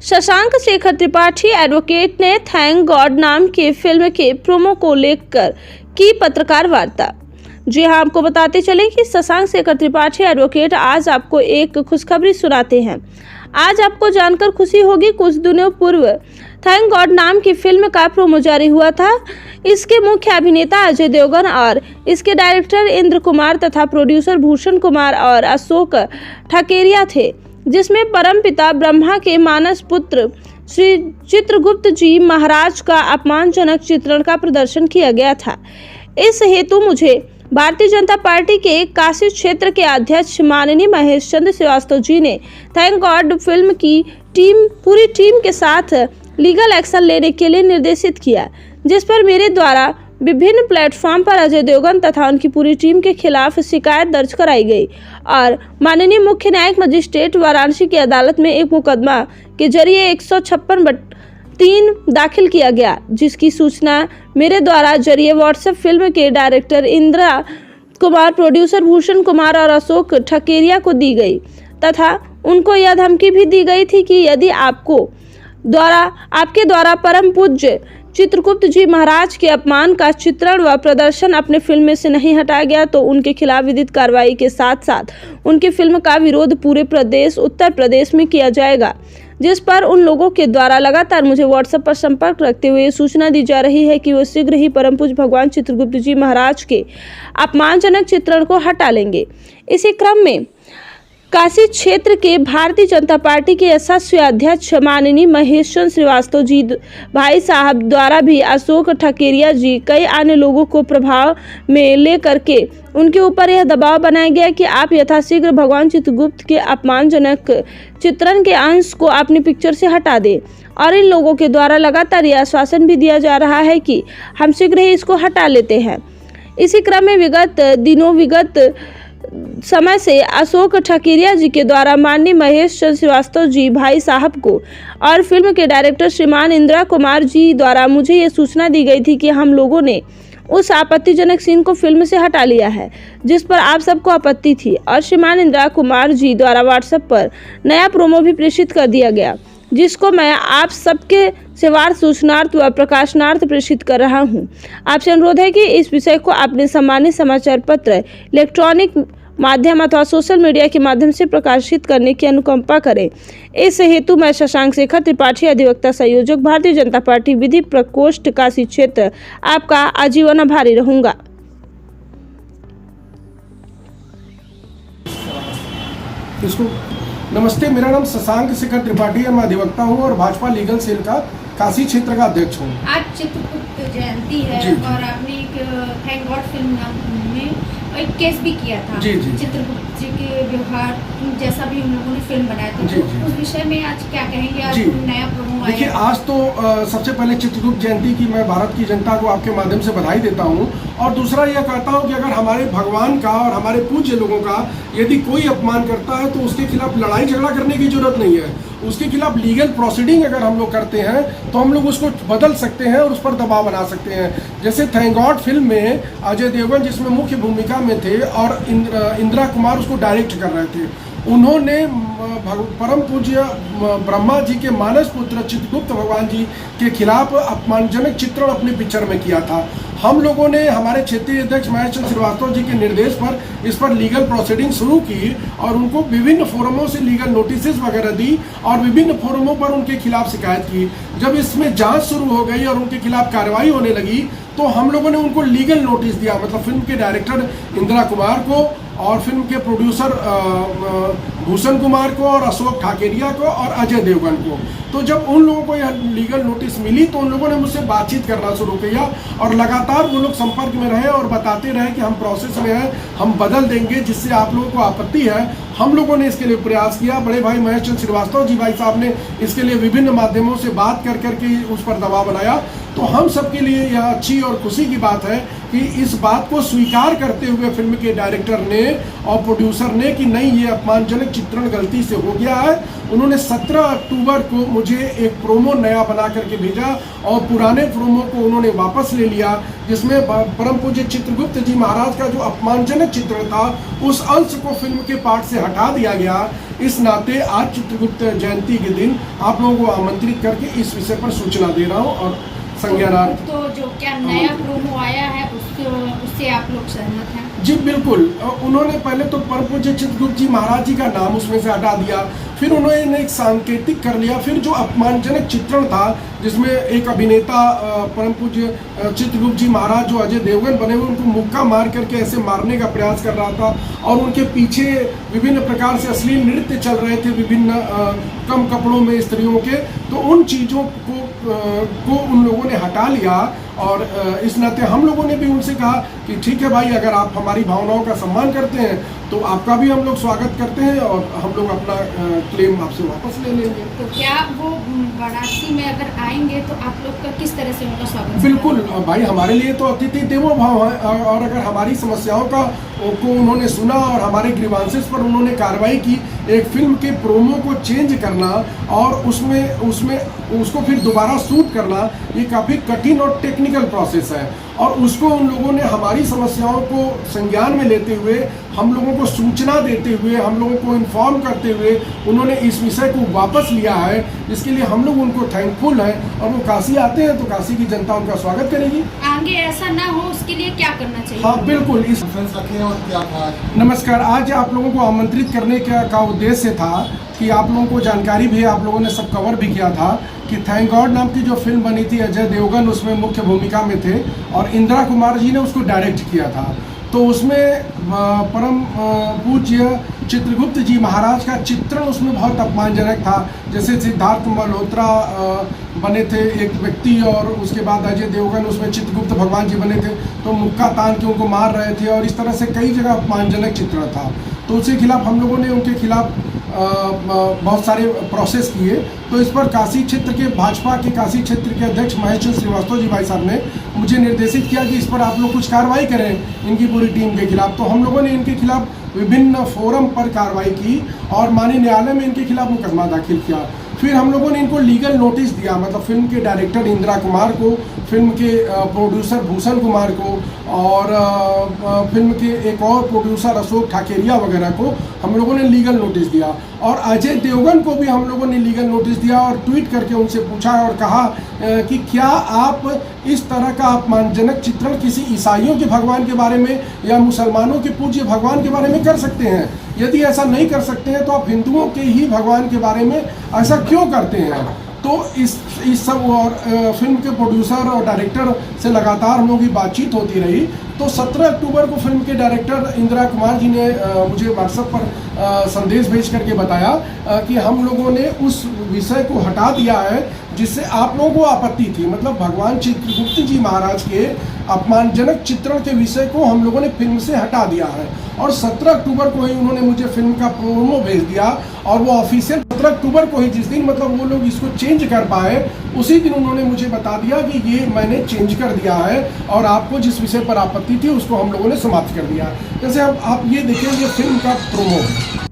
Shashank Shekhar Tripathi advocate ने thank God नाम की फिल्म के प्रोमो को लेकर की पत्रकार वार्ता। जी हां, आपको बताते चलें कि शशांक शेखर त्रिपाठी एडवोकेट आज आपको एक खुशखबरी सुनाते हैं। आज आपको जानकर खुशी होगी, कुछ दिनों पूर्व थैंक गॉड नाम की फिल्म का प्रोमो जारी हुआ था। इसके मुख्य अभिनेता अजय देवगन और इसके डायरेक्टर इंद्र कुमार तथा प्रोड्यूसर भूषण कुमार और अशोक ठकेरिया थे, जिसमें परमपिता ब्रह्मा के मानस पुत्र श्री चित्रगुप्त जी महाराज का अपमानजनक चित्रण का प्रदर्शन किया गया था। इस हेतु मुझे भारतीय जनता पार्टी के काशी क्षेत्र के अध्यक्ष माननीय महेश चंद्र श्रीवास्तव जी ने थैंक गॉड फिल्म की पूरी टीम के साथ लीगल एक्शन लेने के लिए निर्देशित किया, जिस पर मेरे द्वारा विभिन्न प्लेटफॉर्म पर अजय देवगन तथा उनकी पूरी टीम के खिलाफ शिकायत दर्ज कराई गई और माननीय मुख्य न्यायिक मजिस्ट्रेट वाराणसी की अदालत में एक मुकदमा के जरिए 156/3 दाखिल किया गया, जिसकी सूचना मेरे द्वारा जरिए व्हाट्सएप फिल्म के डायरेक्टर इंद्र कुमार, प्रोड्यूसर भूषण कुमार और अशोक ठकेरिया को दी गई तथा उनको यह धमकी भी दी गई थी कि यदि आपके द्वारा परम पूज्य चित्रगुप्त जी महाराज के अपमान का चित्रण व प्रदर्शन अपने फिल्म में से नहीं हटाया गया तो उनके खिलाफ विधिक कार्रवाई के साथ साथ उनकी फिल्म का विरोध पूरे प्रदेश उत्तर प्रदेश में किया जाएगा। जिस पर उन लोगों के द्वारा लगातार मुझे व्हाट्सएप पर संपर्क रखते हुए सूचना दी जा रही है कि वो शीघ्र ही परम पूज्य भगवान चित्रगुप्त जी महाराज के अपमानजनक चित्रण को हटा लेंगे। इसी क्रम में काशी क्षेत्र के भारतीय जनता पार्टी के यशस्वी अध्यक्ष माननीय महेश चंद्र श्रीवास्तव जी भाई साहब द्वारा भी अशोक ठकेरिया जी कई अन्य लोगों को प्रभाव में लेकर के उनके ऊपर यह दबाव बनाया गया कि आप यथाशीघ्र भगवान चित्रगुप्त के अपमानजनक चित्रण के अंश को अपनी पिक्चर से हटा दें। और इन लोगों के द्वारा लगातार यह आश्वासन भी दिया जा रहा है कि हम शीघ्र ही इसको हटा लेते हैं। इसी क्रम में विगत समय से अशोक ठकेरिया जी के द्वारा माननीय महेश चंद्र श्रीवास्तव जी भाई साहब को और फिल्म के डायरेक्टर श्रीमान इंद्र कुमार जी द्वारा मुझे ये सूचना दी गई थी कि हम लोगों ने उस आपत्तिजनक सीन को फिल्म से हटा लिया है, जिस पर आप सबको आपत्ति थी और श्रीमान इंद्र कुमार जी द्वारा व्हाट्सएप पर नया प्रोमो भी प्रेषित कर दिया गया, जिसको मैं आप सबके सेवार्थ सूचनार्थ व प्रकाशनार्थ प्रेषित कर रहा हूं। आपसे अनुरोध है कि इस विषय को अपने सम्मानित समाचार पत्र, इलेक्ट्रॉनिक माध्यम अथवा सोशल मीडिया के माध्यम से प्रकाशित करने की अनुकंपा करें। इस हेतु मैं शशांक शेखर त्रिपाठी, अधिवक्ता संयोजक, भारतीय जनता पार्टी विधि प्रकोष्ठ काशी क्षेत्र, आपका आजीवन आभारी रहूंगा। नमस्ते, मेरा नाम शशांक शेखर त्रिपाठी है। मैं अधिवक्ता हूँ और भाजपा लीगल सेल का काशी क्षेत्र का अध्यक्ष हूँ। आज चित्रगुप्त जयंती है और आपने एक थैंक गॉड फिल्म में एक केस भी किया था चित्रगुप्त जी के व्यवहार जैसा भी उन लोगों ने फिल्म बनाया था, तो उस विषय में आज क्या कहेंगे? आज नया प्रोमो आया। देखिए, आज तो सबसे पहले चित्रगुप्त जयंती की मैं भारत की जनता को आपके माध्यम से बधाई देता हूं और दूसरा यह कहता हूं कि अगर हमारे भगवान का और हमारे पूज्य लोगों का यदि कोई अपमान करता है तो उसके खिलाफ लड़ाई झगड़ा करने की जरूरत नहीं है। उसके खिलाफ लीगल प्रोसीडिंग अगर हम लोग करते हैं तो हम लोग उसको बदल सकते हैं और उस पर दबाव बना सकते हैं। जैसे थैंक गॉड फिल्म में अजय देवगन जिसमें मुख्य भूमिका में थे और इंदिरा कुमार उसको डायरेक्ट कर रहे थे, उन्होंने परम पूज्य ब्रह्मा जी के मानस पुत्र चित्रगुप्त भगवान जी के खिलाफ अपमानजनक चित्रण अपनी पिक्चर में किया था। हम लोगों ने हमारे क्षेत्रीय अध्यक्ष महेश चंद्र श्रीवास्तव जी के निर्देश पर इस पर लीगल प्रोसीडिंग शुरू की और उनको विभिन्न फोरमों से लीगल नोटिसेस वगैरह दी और विभिन्न फोरमों पर उनके खिलाफ शिकायत की। जब इसमें जांच शुरू हो गई और उनके खिलाफ कार्रवाई होने लगी तो हम लोगों ने उनको लीगल नोटिस दिया, मतलब फिल्म के डायरेक्टर इंदिरा कुमार को और फिल्म के प्रोड्यूसर भूषण कुमार को और अशोक ठकेरिया को और अजय देवगन को। तो जब उन लोगों को यह लीगल नोटिस मिली तो उन लोगों ने मुझसे बातचीत करना शुरू किया और लगातार वो लोग संपर्क में रहे और बताते रहे कि हम प्रोसेस में हैं, हम बदल देंगे, जिससे आप लोगों को आपत्ति है। हम लोगों ने इसके लिए प्रयास किया। बड़े भाई महेश चंद्र श्रीवास्तव जी भाई साहब ने इसके लिए विभिन्न माध्यमों से बात कर करके उस पर दबाव बनाया। तो हम सबके लिए यह अच्छी और खुशी की बात है कि इस बात को स्वीकार करते हुए फिल्म के डायरेक्टर ने और प्रोड्यूसर ने कि नहीं, ये अपमानजनक चित्रण गलती से हो गया है। उन्होंने 17 अक्टूबर को मुझे एक प्रोमो नया बना करके भेजा और पुराने प्रोमो को उन्होंने वापस ले लिया, जिसमें परम पूज्य चित्रगुप्त जी महाराज का जो अपमानजनक चित्रण था उस अंश को फिल्म के पार्ट से हटा दिया गया। इस नाते आज चित्रगुप्त जयंती के दिन आप लोगों को आमंत्रित करके इस विषय पर सूचना दे रहा हूँ और संज्ञान। तो जो क्या नया प्रोमो आया है उससे आप लोग सहमत हैं? जी बिल्कुल। उन्होंने पहले तो परम पूज्य चित्रगुप्त जी महाराज जी का नाम उसमें से हटा दिया, फिर उन्होंने एक सांकेतिक कर लिया, फिर जो अपमानजनक चित्रण था जिसमें एक अभिनेता परम पूज्य चित्रगुप्त जी महाराज जो अजय देवगन बने हुए उनको मुक्का मार करके ऐसे मारने का प्रयास कर रहा था और उनके पीछे विभिन्न प्रकार से अश्लील नृत्य चल रहे थे विभिन्न कम कपड़ों में स्त्रियों के, तो उन चीज़ों को उन लोगों ने हटा लिया। और इस नाते हम लोगों ने भी उनसे कहा कि ठीक है भाई, अगर आप हमारी भावनाओं का सम्मान करते हैं तो आपका भी हम लोग स्वागत करते हैं और हम लोग अपना क्लेम आपसे वापस ले लेंगे। तो क्या वो वाराणसी में अगर आएंगे तो आप लोग का किस तरह से उनका स्वागत? बिल्कुल भाई, हमारे लिए तो अतिथि देवो भव है और अगर हमारी समस्याओं को उन्होंने सुना और हमारे ग्रीवांसेस पर उन्होंने कार्रवाई की, एक फिल्म के प्रोमो को चेंज करना और उसमें उसको फिर दोबारा शूट करना, ये काफ़ी कठिन और टेक्निकल प्रोसेस है और उसको उन लोगों ने हमारी समस्याओं को संज्ञान में लेते हुए, हम लोगों को सूचना देते हुए, हम लोगों को इन्फॉर्म करते हुए उन्होंने इस विषय को वापस लिया है, जिसके लिए हम लोग उनको थैंकफुल हैं। और वो काशी आते हैं तो काशी की जनता उनका स्वागत करेगी। आगे ऐसा ना हो उसके लिए क्या करना चाहिए? हाँ बिल्कुल। इस नमस्कार, आज आप लोगों को आमंत्रित करने का उद्देश्य था कि आप लोगों को जानकारी भी, आप लोगों ने सब कवर भी किया था कि थैंक गॉड नाम की जो फिल्म बनी थी, अजय देवगन उसमें मुख्य भूमिका में थे और इंदिरा कुमार जी ने उसको डायरेक्ट किया था। तो उसमें परम पूज्य चित्रगुप्त जी महाराज का चित्रण उसमें बहुत अपमानजनक था। जैसे सिद्धार्थ मल्होत्रा बने थे एक व्यक्ति और उसके बाद अजय देवगन उसमें चित्रगुप्त भगवान जी बने थे, तो मुक्का तान के उनको मार रहे थे और इस तरह से कई जगह अपमानजनक चित्रण था। तो उसके खिलाफ हम लोगों ने उनके खिलाफ बहुत सारे प्रोसेस किए। तो इस पर काशी क्षेत्र के भाजपा के काशी क्षेत्र के अध्यक्ष महेश चंद्र श्रीवास्तव जी भाई साहब ने मुझे निर्देशित किया कि इस पर आप लोग कुछ कार्रवाई करें इनकी पूरी टीम के खिलाफ। तो हम लोगों ने इनके खिलाफ विभिन्न फोरम पर कार्रवाई की और माननीय न्यायालय में इनके खिलाफ मुकदमा दाखिल किया। फिर हम लोगों ने इनको लीगल नोटिस दिया, मतलब फिल्म के डायरेक्टर इंदिरा कुमार को, फिल्म के प्रोड्यूसर भूषण कुमार को और फिल्म के एक और प्रोड्यूसर अशोक ठाकेरिया वगैरह को हम लोगों ने लीगल नोटिस दिया और अजय देवगन को भी हम लोगों ने लीगल नोटिस दिया और ट्वीट करके उनसे पूछा और कहा कि क्या आप इस तरह का अपमानजनक चित्रण किसी ईसाइयों के भगवान के बारे में या मुसलमानों के पूज्य भगवान के बारे में कर सकते हैं? यदि ऐसा नहीं कर सकते हैं तो आप हिंदुओं के ही भगवान के बारे में ऐसा क्यों करते हैं? तो इस सब और फिल्म के प्रोड्यूसर और डायरेक्टर से लगातार हम लोगों की बातचीत होती रही। तो 17 अक्टूबर को फिल्म के डायरेक्टर इंदिरा कुमार जी ने मुझे व्हाट्सएप पर संदेश भेज करके बताया कि हम लोगों ने उस विषय को हटा दिया है जिससे आप लोगों को आपत्ति थी, मतलब भगवान चित्रगुप्त जी महाराज के अपमानजनक चित्रण के विषय को हम लोगों ने फिल्म से हटा दिया है। और 17 अक्टूबर को ही उन्होंने मुझे फिल्म का प्रोमो भेज दिया और वो ऑफिशियल 17 अक्टूबर को ही, जिस दिन मतलब वो लोग इसको चेंज कर पाए, उसी दिन उन्होंने मुझे बता दिया कि ये मैंने चेंज कर दिया है और आपको जिस विषय पर आपत्ति थी उसको हम लोगों ने समाप्त कर दिया। जैसे अब आप ये देखें, ये फिल्म का प्रोमो है।